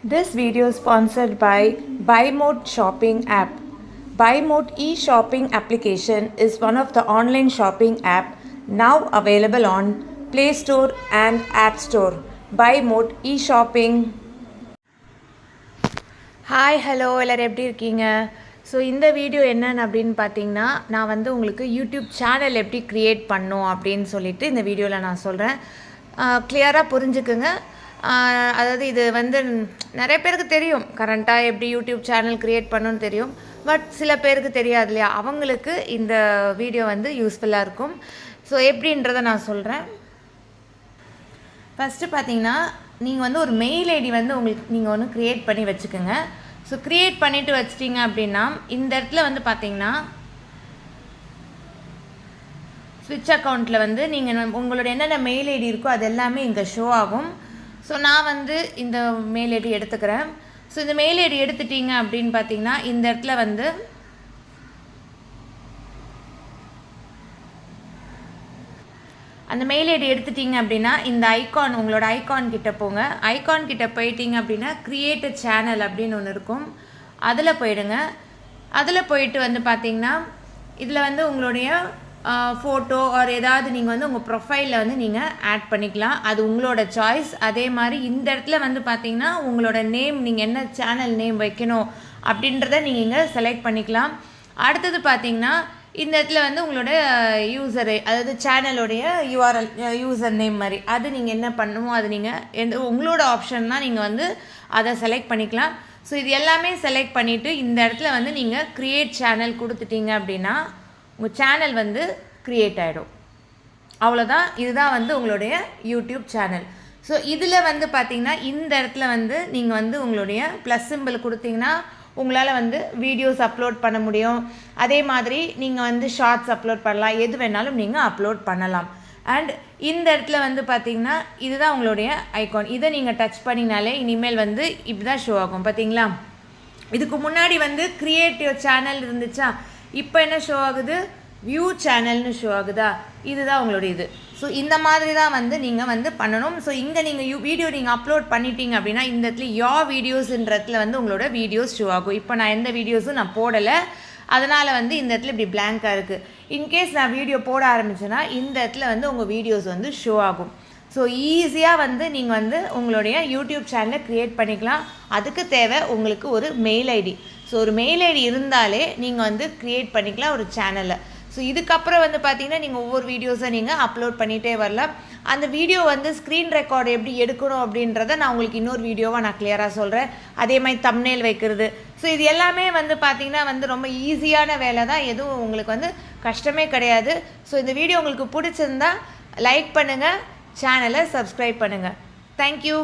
This video is sponsored by BuyMode Shopping app. BuyMode e-shopping application is one of the online shopping app now available on Play Store and App Store. BuyMode e-shopping. Hi hello எல்லோரும் எப்படி இருக்கீங்க? So இந்த video என்னன்னு அப்படின்னு பார்த்தீங்கன்னா, நான் வந்து உங்களுக்கு யூடியூப் சேனல் எப்படி க்ரியேட் பண்ணணும் அப்படின்னு சொல்லிட்டு இந்த வீடியோவில் நான் சொல்கிறேன். கிளியராக புரிஞ்சுக்குங்க. அதாவது இது வந்து நிறைய பேருக்கு தெரியும், கரண்ட்டாக எப்படி யூடியூப் சேனல் க்ரியேட் பண்ணணும்னு தெரியும். பட் சில பேருக்கு தெரியாது இல்லையா, அவங்களுக்கு இந்த வீடியோ வந்து யூஸ்ஃபுல்லாக இருக்கும். ஸோ எப்படின்றத நான் சொல்கிறேன். ஃபஸ்ட்டு பார்த்தீங்கன்னா, நீங்கள் வந்து ஒரு மெயில் ஐடி வந்து உங்களுக்கு நீங்கள் ஒன்று க்ரியேட் பண்ணி வச்சுக்கோங்க. ஸோ க்ரியேட் பண்ணிவிட்டு வச்சிட்டிங்க அப்படின்னா, இந்த இடத்துல வந்து பார்த்தீங்கன்னா ஸ்விட்ச் அக்கௌண்ட்டில் வந்து நீங்கள் உங்களோட என்னென்ன மெயில் ஐடி இருக்கோ அது எல்லாமே இங்கே ஷோ ஆகும். ஸோ நான் வந்து இந்த மெயில் ஐடி எடுத்துக்கிறேன். ஸோ இந்த மெயில் ஐடி எடுத்துட்டிங்க அப்படின்னு பார்த்தீங்கன்னா, இந்த இடத்துல வந்து அந்த மெயில் ஐடி எடுத்துட்டிங்க அப்படின்னா இந்த ஐகான், உங்களோட ஐகான் கிட்ட போங்க. ஐகான் கிட்ட போயிட்டீங்க அப்படின்னா கிரியேட் அ சேனல் அப்படின்னு ஒன்று இருக்கும், அதில் போயிடுங்க. அதில் போயிட்டு வந்து பார்த்தீங்கன்னா, இதில் வந்து உங்களுடைய ஃபோட்டோ ஆர் ஏதாவது நீங்கள் வந்து உங்கள் ப்ரொஃபைலில் வந்து நீங்கள் ஆட் பண்ணிக்கலாம். அது உங்களோட சாய்ஸ். அதே மாதிரி இந்த இடத்துல வந்து பார்த்தீங்கன்னா, உங்களோட நேம், நீங்கள் என்ன சேனல் நேம் வைக்கணும் அப்படின்றத நீங்கள் இங்கே செலக்ட் பண்ணிக்கலாம். அடுத்தது பார்த்தீங்கன்னா, இந்த இடத்துல வந்து உங்களோட யூசரு, அதாவது சேனலோடைய யூஆர்எல், யூசர் நேம் மாதிரி அது நீங்கள் என்ன பண்ணணுமோ அது நீங்கள் உங்களோட ஆப்ஷன் தான், நீங்கள் வந்து அதை செலக்ட் பண்ணிக்கலாம். ஸோ இது எல்லாமே செலக்ட் பண்ணிவிட்டு இந்த இடத்துல வந்து நீங்கள் க்ரியேட் சேனல் கொடுத்துட்டீங்க அப்படின்னா உங்கள் சேனல் வந்து க்ரியேட் ஆகிடும். அவ்வளோதான். இதுதான் வந்து உங்களுடைய யூடியூப் சேனல். ஸோ இதில் வந்து பார்த்திங்கன்னா, இந்த இடத்துல வந்து நீங்கள் வந்து உங்களுடைய ப்ளஸ் சிம்பிள் கொடுத்தீங்கன்னா உங்களால் வந்து வீடியோஸ் அப்லோட் பண்ண முடியும். அதே மாதிரி நீங்கள் வந்து ஷார்ட்ஸ் அப்லோட் பண்ணலாம், எது வேணாலும் நீங்கள் அப்லோட் பண்ணலாம். அண்ட் இந்த இடத்துல வந்து பார்த்திங்கன்னா, இதுதான் உங்களுடைய ஐகான். இதை நீங்கள் டச் பண்ணினாலே இனிமேல் வந்து இப்படி தான் ஷோ ஆகும். பார்த்தீங்களா? இதுக்கு முன்னாடி வந்து கிரியேட் யுவர் சேனல் இருந்துச்சா, இப்போ என்ன ஷோ ஆகுது, வியூ சேனல்னு ஷோ ஆகுதா. இதுதான் உங்களுடைய இது. ஸோ இந்த மாதிரி தான் வந்து நீங்கள் வந்து பண்ணணும். ஸோ இங்கே நீங்கள் வீடியோ நீங்கள் அப்லோட் பண்ணிட்டீங்க அப்படின்னா இந்த இடத்துல வீடியோஸ்ன்றதுல வந்து உங்களோட வீடியோஸ் ஷோ ஆகும். இப்போ நான் எந்த வீடியோஸும் நான் போடலை, அதனால் வந்து இந்த இடத்துல இப்படி பிளாங்காக இருக்குது. இன்கேஸ் நான் வீடியோ போட ஆரம்பிச்சேன்னா இந்த இடத்துல வந்து உங்கள் வீடியோஸ் வந்து ஷோ ஆகும். ஸோ ஈஸியாக வந்து நீங்கள் வந்து உங்களுடைய யூடியூப் சேனலை க்ரியேட் பண்ணிக்கலாம். அதுக்கு தேவை உங்களுக்கு ஒரு மெயில் ஐடி. ஸோ ஒரு மெயில் ஐடி இருந்தாலே நீங்கள் வந்து க்ரியேட் பண்ணிக்கலாம் ஒரு சேனலை. ஸோ இதுக்கப்புறம் வந்து பார்த்தீங்கன்னா, நீங்கள் ஒவ்வொரு வீடியோஸை நீங்கள் அப்லோட் பண்ணிகிட்டே வரலாம். அந்த வீடியோ வந்து ஸ்க்ரீன் ரெக்கார்டு எப்படி எடுக்கணும் அப்படின்றத நான் உங்களுக்கு இன்னொரு வீடியோவாக நான் கிளியராக சொல்கிறேன். அதே மாதிரி தம்ப்நெயில் வைக்கிறது. ஸோ இது எல்லாமே வந்து பார்த்திங்கன்னா வந்து ரொம்ப ஈஸியான வேலை தான், எதுவும் உங்களுக்கு வந்து கஷ்டமே கிடையாது. ஸோ இந்த வீடியோ உங்களுக்கு பிடிச்சிருந்தா லைக் பண்ணுங்கள், சேனலை சப்ஸ்கிரைப் பண்ணுங்கள். தேங்க்யூ.